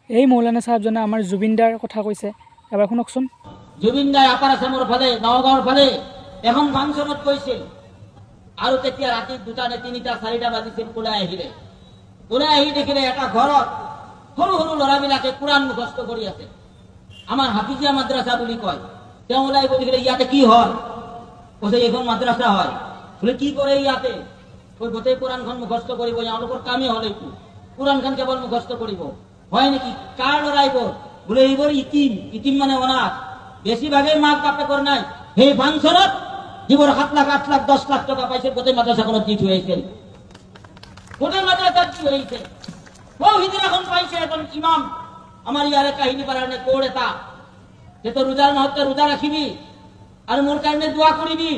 এই মৌলানা চাহাবজনে আমাৰ জুবিনদাৰ কথা কৈছে, এবাৰ শুনকচোন। জুবিনদাই আপাৰ আছামৰ ফালে নগাঁৱৰ ফালে এখন ফাংচনত কৈছিল, আৰু তেতিয়া ৰাতি 2টা নে 3টা 4টা বাজিছিল। ওলাই আহি দেখিলে এটা ঘৰত সৰু সৰু ল'ৰাবিলাকে কোৰআন মুখস্থ কৰি আছে। আমাৰ হাফিজিয়া মাদ্ৰাছা বুলি কয়। তেওঁ ওলাই গৈ দেখিলে ইয়াতে কি হয়, কৈছে এইখন মাদ্ৰাছা হয়। বোলে কি কৰে ইয়াতে, গোটেই কোৰআনখন মুখস্থ কৰিব, এওঁলোকৰ কামেই হ'ল এইটো, কোৰআনখন কেৱল মুখস্থ কৰিব। হয় নেকি, কাৰ ল'ৰা এইবোৰ? বোলে এইবোৰ ইতিম মানে অনাথ, বেছিভাগেই মাক বাপেকৰ নাই। সেই ফাংচনত যিবোৰ 7 লাখ 8 লাখ 10 লাখ টকা পাইছে গোটেই মাদ্ৰাছাখনত দি থৈ আহিছিল। গোটেই মাদ্রাসাত কি হয়েছে? তৌহিদের এখন পাইছে এখন ইমাম। আমার ইয়ারে কাহিনী পারানে কোড় এটা যে তো রোজার মাহতে রোজা রাখিবি আর মোর কারণে দোয়া করিবি।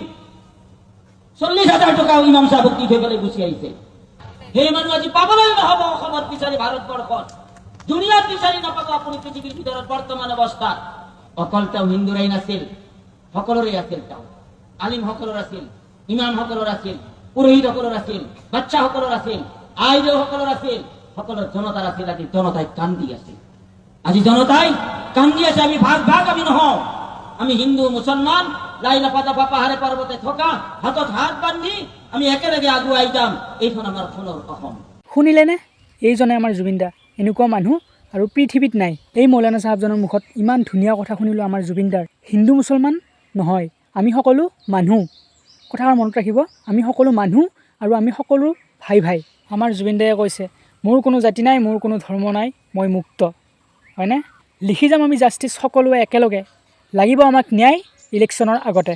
40,000 টাকা ইমাম সাহেব দি থৈ পেলাই গুছি আইছে। সেই মানুহ আজি পাবলৈ নহব অসমত বিচাৰি ভাৰতবৰ্ষত। দুনিয়াত বিচাৰি নাপাব আপুনি পৃথিৱীৰ ভিতৰত বৰ্তমান অৱস্থাত। অকল তেওঁ হিন্দুৰাই নাছিল, সকলোৰে আছিল। তেওঁ আলিম সকলৰ আছিল, ইমাম সকলৰ আছিল, পুৰোহিত সকলৰ আছিল, বাচ্চা সকলৰ আছিল, আইদেউ সকলৰ আছিল, সকলৰ জনতাৰ আছিল। আজি জনতাই কান্দি আছিল, আজি জনতাই কান্দি আছে। আমি ভাগ ভাগ আমি নহওঁ, আমি হিন্দু মুছলমান লাইলা পাতাপা পাহাৰে পৰ্বতে থকা হাতত হাত বান্ধি আমি একেলগে আগুৱাই যাম। এইখন আমাৰ সোণৰ অসম। শুনিলেনে? এইজনে আমাৰ জুবিনদা। এনেকুৱা মানুহ আৰু পৃথিৱীত নাই। এই মৌলানা চাহাবজনৰ মুখত ইমান ধুনীয়া কথা শুনিলোঁ আমাৰ জুবিনদাৰ। হিন্দু মুছলমান নহয়, আমি সকলো মানুহ। কথাষাৰ মনত ৰাখিব, আমি সকলো মানুহ আৰু আমি সকলো ভাই ভাই। আমাৰ জুবিনদায়ে কৈছে, মোৰ কোনো জাতি নাই, মোৰ কোনো ধৰ্ম নাই, মই মুক্ত। হয়নে? লিখি যাম আমি জাষ্টিছ সকলোৱে একেলগে, লাগিব আমাক ন্যায় ইলেকশ্যনৰ আগতে।